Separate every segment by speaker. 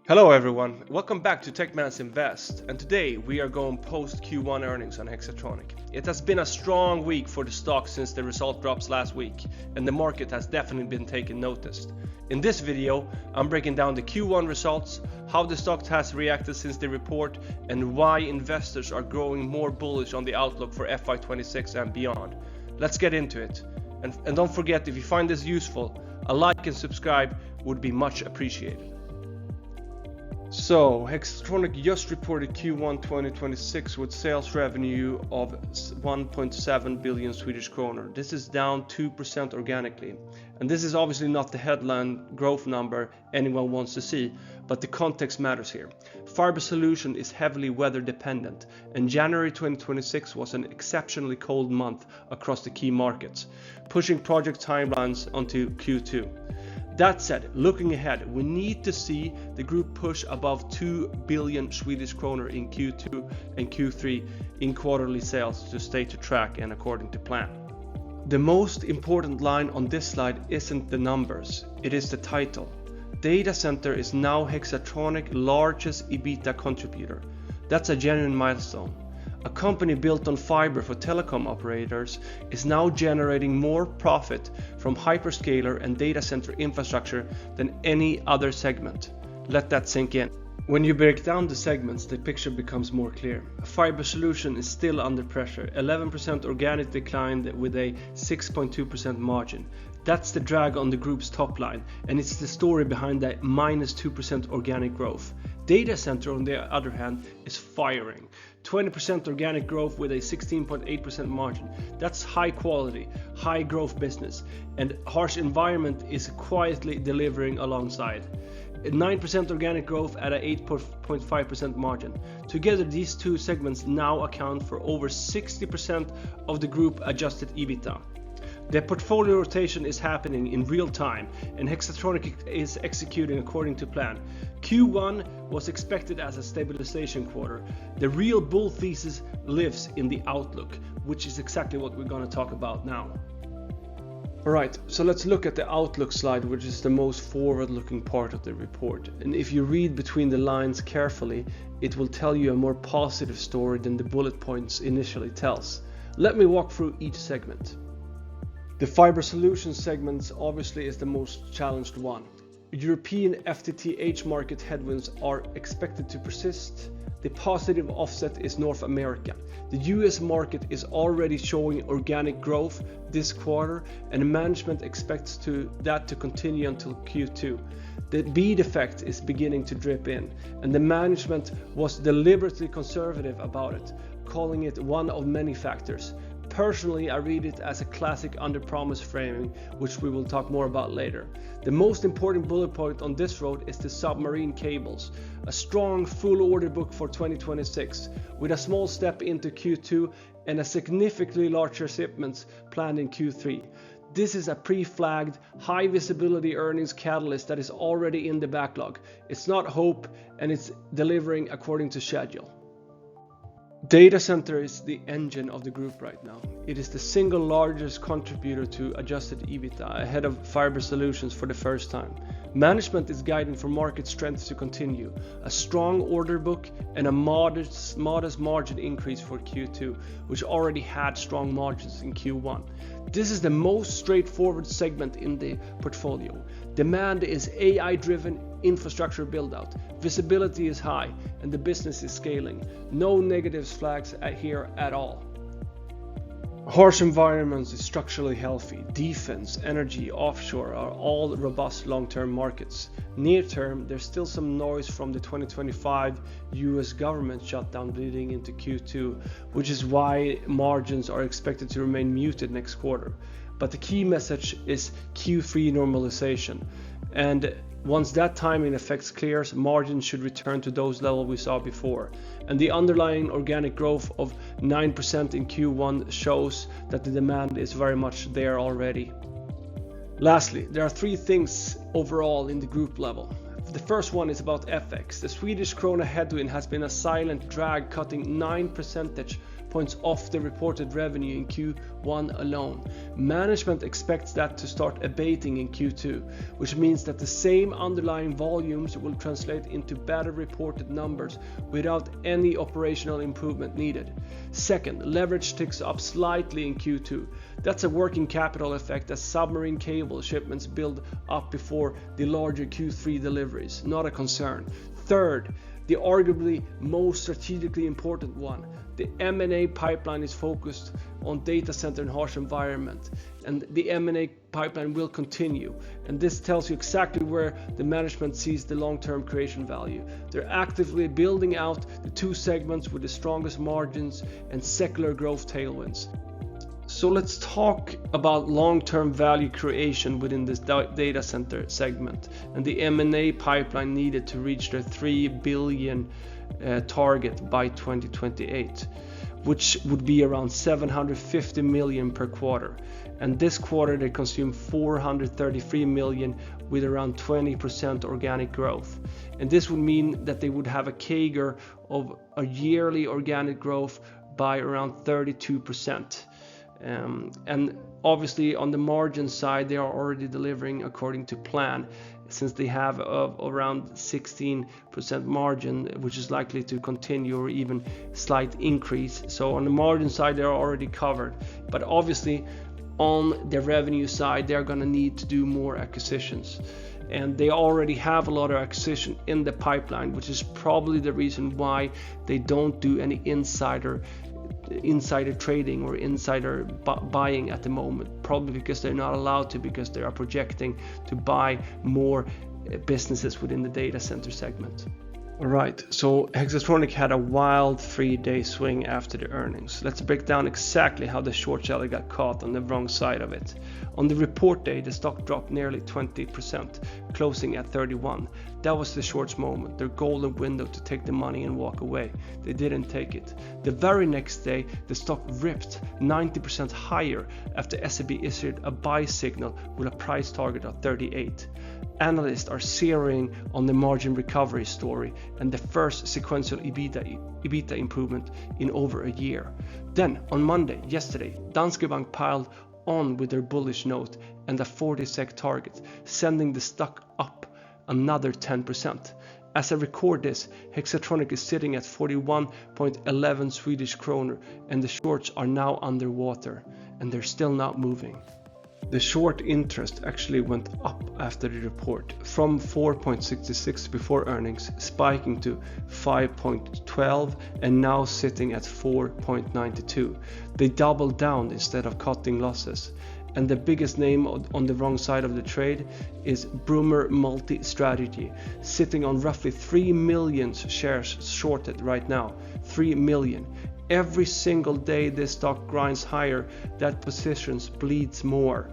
Speaker 1: Hello everyone, welcome back to Techmans-Invest, and today we are going post Q1 earnings on Hexatronic. It has been a strong week for the stock since the result drops last week, and the market has definitely been taking notice. In this video, I'm breaking down the Q1 results, how the stock has reacted since the report, and why investors are growing more bullish on the outlook for FY26 and beyond. Let's get into it. And don't forget, if you find this useful, a like and subscribe would be much appreciated. So, Hexatronic just reported Q1 2026 with sales revenue of 1.7 billion Swedish kronor. This is down 2% organically. And this is obviously not the headline growth number anyone wants to see, but the context matters here. Fiber Solution is heavily weather dependent, and January 2026 was an exceptionally cold month across the key markets, pushing project timelines onto Q2. That said, looking ahead, we need to see the group push above 2 billion Swedish kronor in Q2 and Q3 in quarterly sales to stay to track and according to plan. The most important line on this slide isn't the numbers, it is the title. Data center is now Hexatronic's largest EBITDA contributor. That's a genuine milestone. A company built on fiber for telecom operators is now generating more profit from hyperscaler and data center infrastructure than any other segment. Let that sink in. When you break down the segments, the picture becomes more clear. Fiber Solution is still under pressure, 11% organic decline with a 6.2% margin. That's the drag on the group's top line, and it's the story behind that -2% organic growth. Data center, on the other hand, is firing. 20% organic growth with a 16.8% margin. That's high quality, high growth business, and harsh environment is quietly delivering alongside. 9% organic growth at an 8.5% margin. Together, these two segments now account for over 60% of the group adjusted EBITDA. The portfolio rotation is happening in real time, and Hexatronic is executing according to plan. Q1 was expected as a stabilization quarter. The real bull thesis lives in the outlook, which is exactly what we're going to talk about now. Alright, so let's look at the outlook slide, which is the most forward-looking part of the report. And if you read between the lines carefully, it will tell you a more positive story than the bullet points initially tells. Let me walk through each segment. The Fiber Solutions segment obviously is the most challenged one. European FTTH market headwinds are expected to persist. The positive offset is North America. The US market is already showing organic growth this quarter, and management expects that to continue until Q2. The BEAD effect is beginning to drip in, and the management was deliberately conservative about it, calling it one of many factors. Personally, I read it as a classic under-promise framing, which we will talk more about later. The most important bullet point on this road is the Submarine cables. A strong full order book for 2026, with a small step into Q2 and a significantly larger shipments planned in Q3. This is a pre-flagged, high visibility earnings catalyst that is already in the backlog. It's not hope, and it's delivering according to schedule. Data center is the engine of the group right now. It is the single largest contributor to adjusted EBITDA, ahead of Fiber Solutions for the first time. Management is guiding for market strength to continue, a strong order book and a modest margin increase for Q2, which already had strong margins in Q1. This is the most straightforward segment in the portfolio. Demand is AI-driven infrastructure build-out. Visibility is high, and the business is scaling. No negative flags here at all. Harsh environments is structurally healthy. Defense, energy, offshore are all robust long-term markets. Near term, there's still some noise from the 2025 US government shutdown bleeding into Q2, which is why margins are expected to remain muted next quarter. But the key message is Q3 normalization, and once that timing effect clears, margins should return to those levels we saw before. And the underlying organic growth of 9% in Q1 shows that the demand is very much there already. Lastly, there are three things overall in the group level. The first one is about FX. The Swedish krona headwind has been a silent drag, cutting 9 percentage points off the reported revenue in Q1 alone. Management expects that to start abating in Q2, which means that the same underlying volumes will translate into better reported numbers without any operational improvement needed. Second, leverage ticks up slightly in Q2. That's a working capital effect as submarine cable shipments build up before the larger Q3 deliveries, not a concern. Third, the arguably most strategically important one, the M&A pipeline is focused on data center and harsh environment, and the M&A pipeline will continue, and this tells you exactly where the management sees the long-term creation value. They're actively building out the two segments with the strongest margins and secular growth tailwinds. So let's talk about long-term value creation within this data center segment and the M&A pipeline needed to reach their 3 billion target by 2028, which would be around 750 million per quarter. And this quarter they consumed 433 million with around 20% organic growth. And this would mean that they would have a CAGR of a yearly organic growth by around 32%. And obviously on the margin side they are already delivering according to plan, since they have around 16% margin, which is likely to continue or even slight increase. So on the margin side they are already covered, but obviously on the revenue side they are going to need to do more acquisitions, and they already have a lot of acquisition in the pipeline, which is probably the reason why they don't do any insider trading or insider buying at the moment, probably because they're not allowed to, because they are projecting to buy more businesses within the data center segment. Alright, so Hexatronic had a wild 3-day swing after the earnings. Let's break down exactly how the short seller got caught on the wrong side of it. On the report day, the stock dropped nearly 20%, closing at 31. That was the short's moment, their golden window to take the money and walk away. They didn't take it. The very next day, the stock ripped 90% higher after SEB issued a buy signal with a price target of 38. Analysts are zeroing on the margin recovery story and the first sequential EBITDA improvement in over a year. Then on Monday, yesterday, Danske Bank piled on with their bullish note and a 40 SEK target, sending the stock up another 10%. As I record this, Hexatronic is sitting at 41.11 Swedish kronor and the shorts are now underwater and they're still not moving. The short interest actually went up after the report, from 4.66 before earnings, spiking to 5.12 and now sitting at 4.92. They doubled down instead of cutting losses. And the biggest name on the wrong side of the trade is Brummer Multi-Strategy, sitting on roughly 3 million shares shorted right now. 3 million. Every single day this stock grinds higher, that position bleeds more.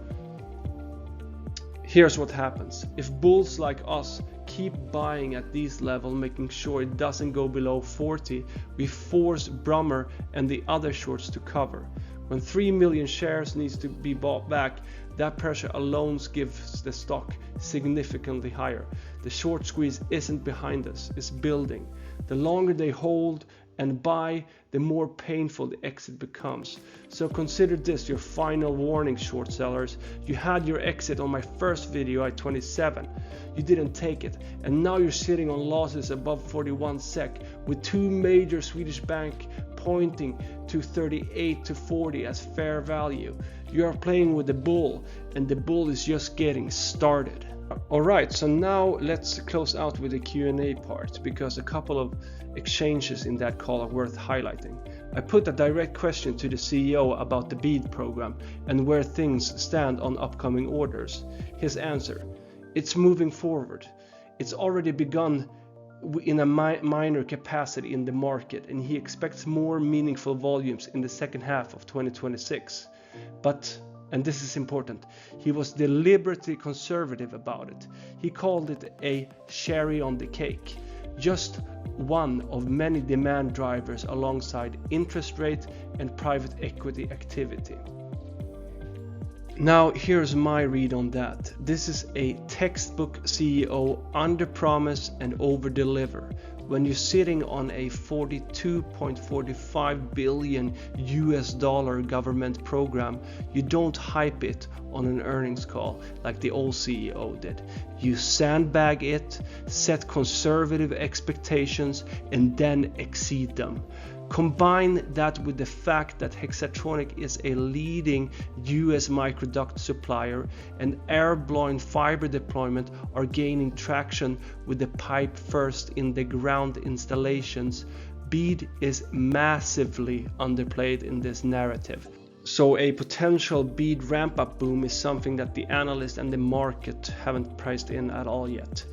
Speaker 1: Here's what happens. If bulls like us keep buying at these levels, making sure it doesn't go below 40, we force Brummer and the other shorts to cover. When 3 million shares needs to be bought back, that pressure alone gives the stock significantly higher. The short squeeze isn't behind us, it's building. The longer they hold and buy, the more painful the exit becomes. So consider this your final warning, short sellers. You had your exit on my first video at 27. You didn't take it, and now you're sitting on losses above 41 SEK with two major Swedish banks pointing to 38 to 40 as fair value. You are playing with the bull, and the bull is just getting started. Alright, so now let's close out with the Q&A part, because a couple of exchanges in that call are worth highlighting. I put a direct question to the CEO about the BEAD program and where things stand on upcoming orders. His answer: it's moving forward. It's already begun in a minor capacity in the market, and he expects more meaningful volumes in the second half of 2026. But, and this is important, he was deliberately conservative about it. He called it a cherry on the cake, just one of many demand drivers alongside interest rate and private equity activity. Now here's my read on that. This is a textbook CEO under promise and over deliver. When you're sitting on a $42.45 billion government program, you don't hype it on an earnings call like the old CEO did. You sandbag it, set conservative expectations, and then exceed them. Combine that with the fact that Hexatronic is a leading US microduct supplier and air-blown fiber deployment are gaining traction with the pipe first in the ground installations. BEAD is massively underplayed in this narrative. So a potential BEAD ramp-up boom is something that the analysts and the market haven't priced in at all yet.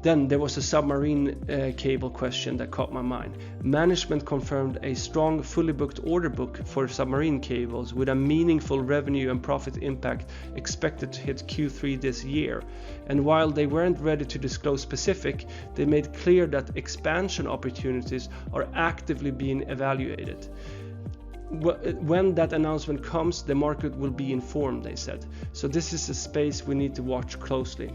Speaker 1: Then there was a submarine cable question that caught my mind. Management confirmed a strong fully booked order book for submarine cables with a meaningful revenue and profit impact expected to hit Q3 this year. And while they weren't ready to disclose specific, they made clear that expansion opportunities are actively being evaluated. When that announcement comes, the market will be informed, they said. So this is a space we need to watch closely.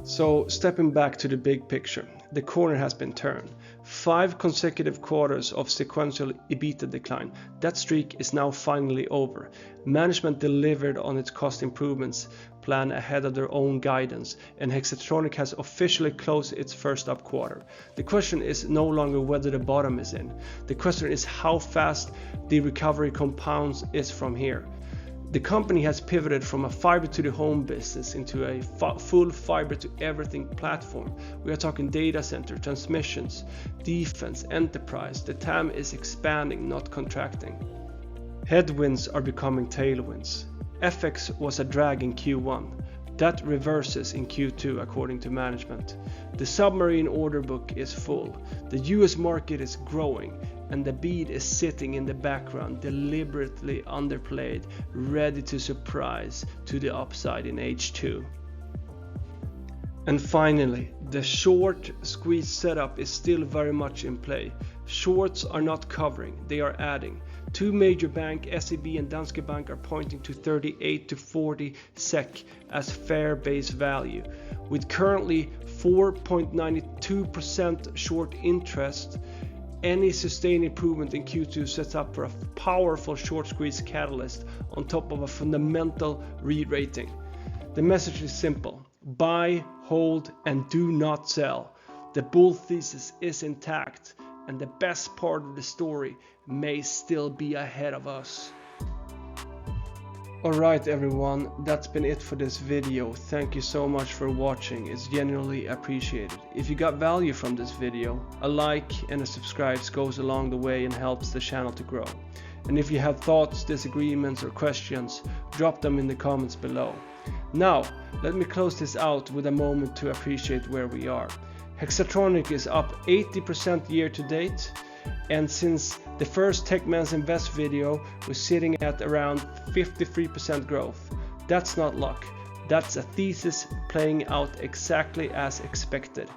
Speaker 1: So stepping back to the big picture, the corner has been turned. 5 consecutive quarters of sequential EBITDA decline. That streak is now finally over. Management delivered on its cost improvements plan ahead of their own guidance, and Hexatronic has officially closed its first up quarter. The question is no longer whether the bottom is in. The question is how fast the recovery compounds is from here. The company has pivoted from a fiber to the home business into a full fiber to everything platform. We are talking data center, transmissions, defense, enterprise. The TAM is expanding, not contracting. Headwinds are becoming tailwinds. FX was a drag in Q1. That reverses in Q2 according to management. The submarine order book is full. The US market is growing, and the BEAD is sitting in the background, deliberately underplayed, ready to surprise to the upside in H2. And finally, the short squeeze setup is still very much in play. Shorts are not covering, they are adding. 2 major banks, SEB and Danske Bank, are pointing to 38 to 40 SEK as fair base value. With currently 4.92% short interest, any sustained improvement in Q2 sets up for a powerful short squeeze catalyst on top of a fundamental re-rating. The message is simple: buy, hold, and do not sell. The bull thesis is intact, and the best part of the story may still be ahead of us. Alright everyone, that's been it for this video. Thank you so much for watching, it's genuinely appreciated. If you got value from this video, a like and a subscribe goes along the way and helps the channel to grow. And if you have thoughts, disagreements or questions, drop them in the comments below. Now, let me close this out with a moment to appreciate where we are. Hexatronic is up 80% year to date, and since the first Techmans-Invest video, we're sitting at around 53% growth. That's not luck, that's a thesis playing out exactly as expected.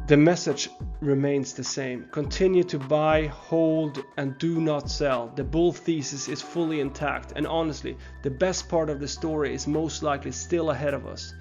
Speaker 1: The message remains the same: continue to buy, hold, and do not sell. The bull thesis is fully intact, and honestly, the best part of the story is most likely still ahead of us.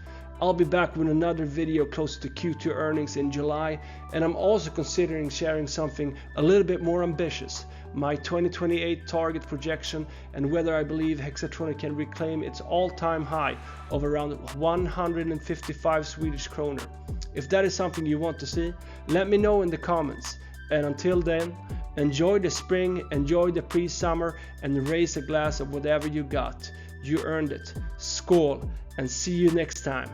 Speaker 1: I'll be back with another video close to Q2 earnings in July, and I'm also considering sharing something a little bit more ambitious, my 2028 target projection, and whether I believe Hexatronic can reclaim its all-time high of around 155 Swedish kronor. If that is something you want to see, let me know in the comments. And until then, enjoy the spring, enjoy the pre-summer, and raise a glass of whatever you got. You earned it. Skål, and see you next time.